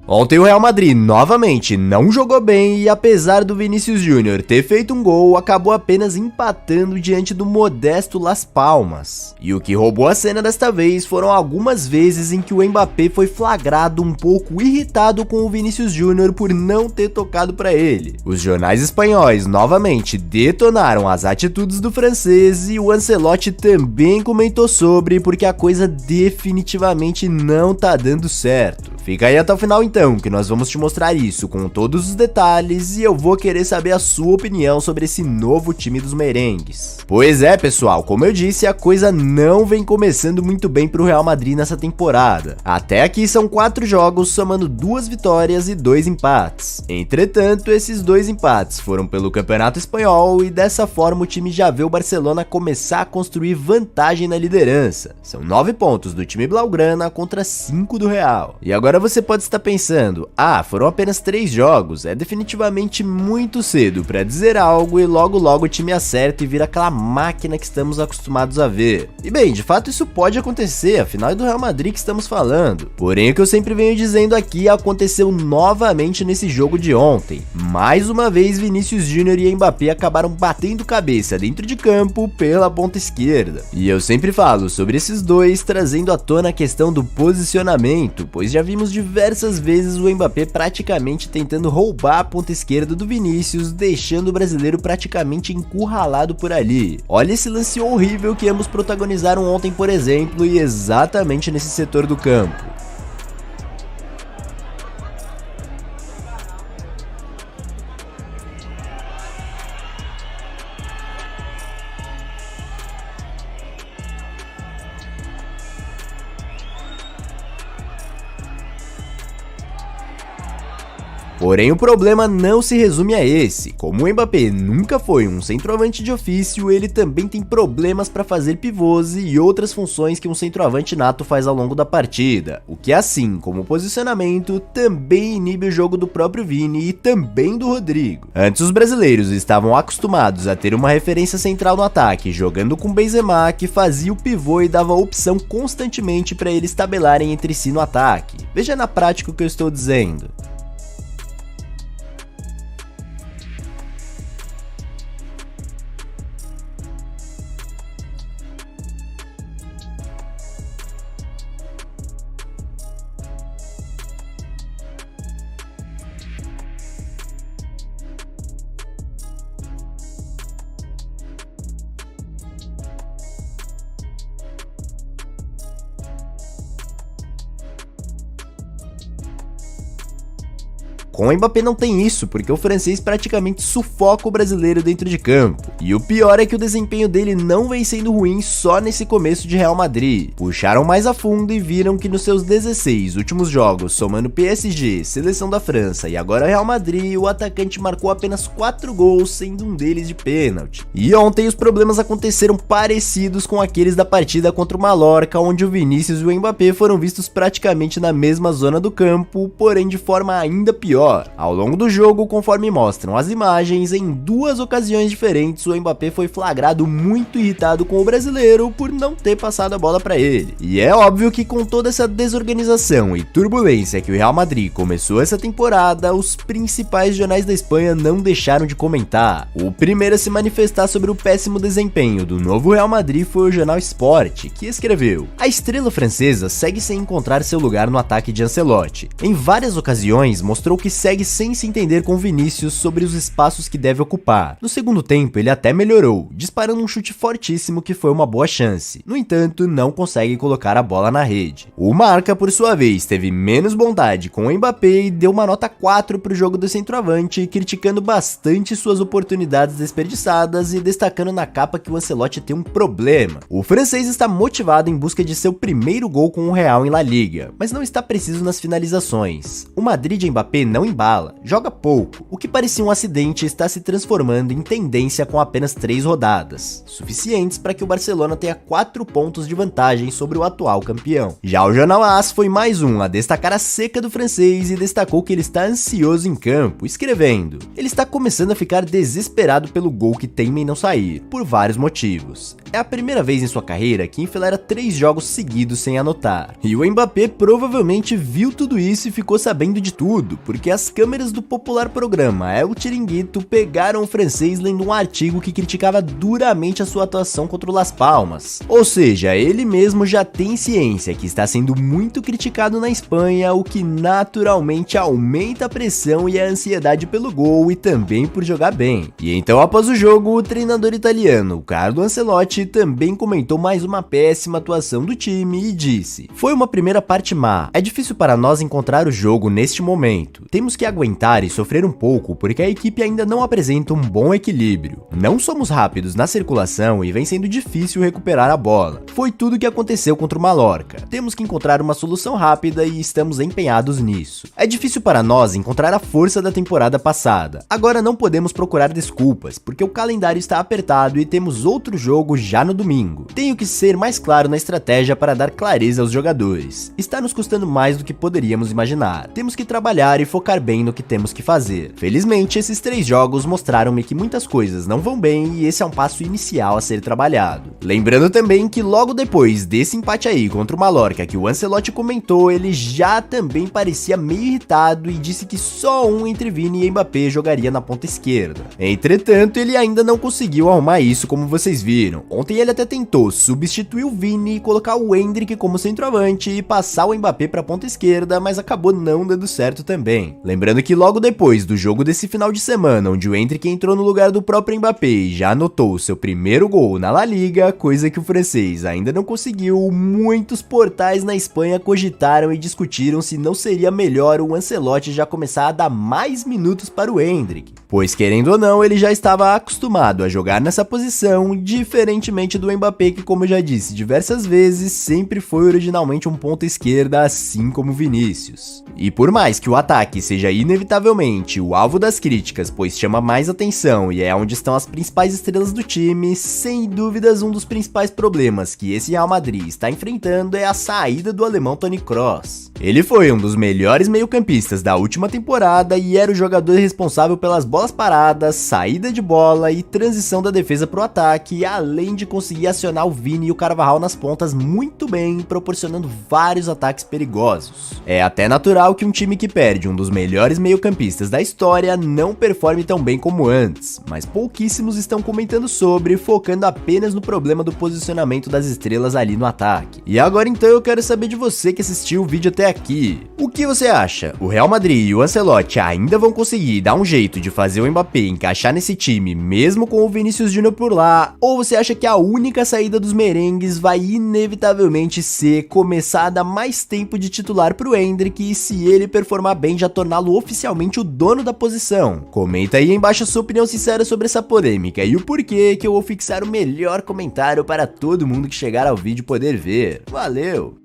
Ontem o Real Madrid novamente não jogou bem e apesar do Vinícius Júnior ter feito um gol, acabou apenas empatando diante do modesto Las Palmas. E o que roubou a cena desta vez foram algumas vezes em que o Mbappé foi flagrado um pouco irritado com o Vinícius Júnior por não ter tocado para ele. Os jornais espanhóis novamente detonaram as atitudes do francês e o Ancelotti também comentou sobre, porque a coisa definitivamente não tá dando certo. Fica aí até o final então, que nós vamos te mostrar isso com todos os detalhes e eu vou querer saber a sua opinião sobre esse novo time dos merengues. Pois é, pessoal, como eu disse, a coisa não vem começando muito bem pro Real Madrid nessa temporada. Até aqui são 4 jogos, somando 2 vitórias e 2 empates. Entretanto, esses 2 empates foram pelo Campeonato Espanhol e dessa forma o time já vê o Barcelona começar a construir vantagem na liderança. São 9 pontos do time blaugrana contra 5 do Real. E agora você pode estar pensando, foram apenas 3 jogos, é definitivamente muito cedo para dizer algo e logo o time acerta e vira aquela máquina que estamos acostumados a ver. E bem, de fato isso pode acontecer, afinal é do Real Madrid que estamos falando. Porém, o que eu sempre venho dizendo aqui aconteceu novamente nesse jogo de ontem. Mais uma vez, Vinícius Júnior e Mbappé acabaram batendo cabeça dentro de campo pela ponta esquerda. E eu sempre falo sobre esses dois, trazendo à tona a questão do posicionamento, pois já vimos diversas vezes o Mbappé praticamente tentando roubar a ponta esquerda do Vinícius, deixando o brasileiro praticamente encurralado por ali. Olha esse lance horrível que ambos protagonizaram ontem, por exemplo, e exatamente nesse setor do campo. Porém, o problema não se resume a esse. Como o Mbappé nunca foi um centroavante de ofício, ele também tem problemas para fazer pivôs e outras funções que um centroavante nato faz ao longo da partida, o que, assim como o posicionamento, também inibe o jogo do próprio Vini e também do Rodrigo. Antes, os brasileiros estavam acostumados a ter uma referência central no ataque, jogando com Benzema, que fazia o pivô e dava opção constantemente para eles tabelarem entre si no ataque. Veja na prática o que eu estou dizendo. Com o Mbappé não tem isso, porque o francês praticamente sufoca o brasileiro dentro de campo. E o pior é que o desempenho dele não vem sendo ruim só nesse começo de Real Madrid. Puxaram mais a fundo e viram que nos seus 16 últimos jogos, somando PSG, Seleção da França e agora Real Madrid, o atacante marcou apenas 4 gols, sendo um deles de pênalti. E ontem os problemas aconteceram parecidos com aqueles da partida contra o Mallorca, onde o Vinícius e o Mbappé foram vistos praticamente na mesma zona do campo, porém de forma ainda pior. Ao longo do jogo, conforme mostram as imagens, em 2 ocasiões diferentes o Mbappé foi flagrado muito irritado com o brasileiro por não ter passado a bola para ele. E é óbvio que com toda essa desorganização e turbulência que o Real Madrid começou essa temporada, os principais jornais da Espanha não deixaram de comentar. O primeiro a se manifestar sobre o péssimo desempenho do novo Real Madrid foi o jornal Sport, que escreveu: a estrela francesa segue sem encontrar seu lugar no ataque de Ancelotti. Em várias ocasiões mostrou que segue sem se entender com Vinícius sobre os espaços que deve ocupar. No segundo tempo, ele até melhorou, disparando um chute fortíssimo que foi uma boa chance. No entanto, não consegue colocar a bola na rede. O Marca, por sua vez, teve menos bondade com o Mbappé e deu uma nota 4 para o jogo do centroavante, criticando bastante suas oportunidades desperdiçadas e destacando na capa que o Ancelotti tem um problema. O francês está motivado em busca de seu primeiro gol com o Real em La Liga, mas não está preciso nas finalizações. O Madrid de Mbappé não embala, joga pouco. O que parecia um acidente está se transformando em tendência com apenas 3 rodadas, suficientes para que o Barcelona tenha 4 pontos de vantagem sobre o atual campeão. Já o jornal AS foi mais um a destacar a seca do francês e destacou que ele está ansioso em campo, escrevendo: ele está começando a ficar desesperado pelo gol que teima em não sair, por vários motivos. É a primeira vez em sua carreira que enfileira 3 jogos seguidos sem anotar. E o Mbappé provavelmente viu tudo isso e ficou sabendo de tudo, porque as câmeras do popular programa El Chiringuito pegaram o francês lendo um artigo que criticava duramente a sua atuação contra o Las Palmas. Ou seja, ele mesmo já tem ciência que está sendo muito criticado na Espanha, o que naturalmente aumenta a pressão e a ansiedade pelo gol e também por jogar bem. E então, após o jogo, o treinador italiano Carlo Ancelotti também comentou mais uma péssima atuação do time e disse: foi uma primeira parte má, é difícil para nós encontrar o jogo neste momento, temos que aguentar e sofrer um pouco porque a equipe ainda não apresenta um bom equilíbrio, não somos rápidos na circulação e vem sendo difícil recuperar a bola, foi tudo que aconteceu contra o Mallorca, temos que encontrar uma solução rápida e estamos empenhados nisso, é difícil para nós encontrar a força da temporada passada, agora não podemos procurar desculpas porque o calendário está apertado e temos outro jogo já no domingo. Tenho que ser mais claro na estratégia para dar clareza aos jogadores. Está nos custando mais do que poderíamos imaginar. Temos que trabalhar e focar bem no que temos que fazer. Felizmente, esses 3 jogos mostraram-me que muitas coisas não vão bem e esse é um passo inicial a ser trabalhado. Lembrando também que logo depois desse empate aí contra o Mallorca que o Ancelotti comentou, ele já também parecia meio irritado e disse que só um entre Vini e Mbappé jogaria na ponta esquerda. Entretanto, ele ainda não conseguiu arrumar isso como vocês viram. Ontem ele até tentou substituir o Vini e colocar o Endrick como centroavante e passar o Mbappé para a ponta esquerda, mas acabou não dando certo também. Lembrando que logo depois do jogo desse final de semana, onde o Endrick entrou no lugar do próprio Mbappé e já anotou o seu primeiro gol na La Liga, coisa que o francês ainda não conseguiu, muitos portais na Espanha cogitaram e discutiram se não seria melhor o Ancelotti já começar a dar mais minutos para o Endrick, pois querendo ou não, ele já estava acostumado a jogar nessa posição, diferentemente do Mbappé que, como eu já disse diversas vezes, sempre foi originalmente um ponta esquerda, assim como Vinícius. E por mais que o ataque seja inevitavelmente o alvo das críticas, pois chama mais atenção e é onde estão as principais estrelas do time, sem dúvidas um dos principais problemas que esse Real Madrid está enfrentando é a saída do alemão Toni Kroos. Ele foi um dos melhores meio-campistas da última temporada e era o jogador responsável pelas bolas paradas, saída de bola e transição da defesa para o ataque, além de conseguir acionar o Vini e o Carvajal nas pontas muito bem, proporcionando vários ataques perigosos. É até natural que um time que perde um dos melhores meio-campistas da história não performe tão bem como antes, mas pouquíssimos estão comentando sobre, focando apenas no problema do posicionamento das estrelas ali no ataque. E agora então eu quero saber de você que assistiu o vídeo até aqui. O que você acha? O Real Madrid e o Ancelotti ainda vão conseguir dar um jeito de fazer o Mbappé encaixar nesse time, mesmo com o Vinícius Júnior por lá? Ou você acha que a única saída dos merengues vai inevitavelmente ser começar a dar mais tempo de titular pro Endrick e, se ele performar bem, já torná-lo oficialmente o dono da posição? Comenta aí embaixo a sua opinião sincera sobre essa polêmica e o porquê, que eu vou fixar o melhor comentário para todo mundo que chegar ao vídeo poder ver. Valeu!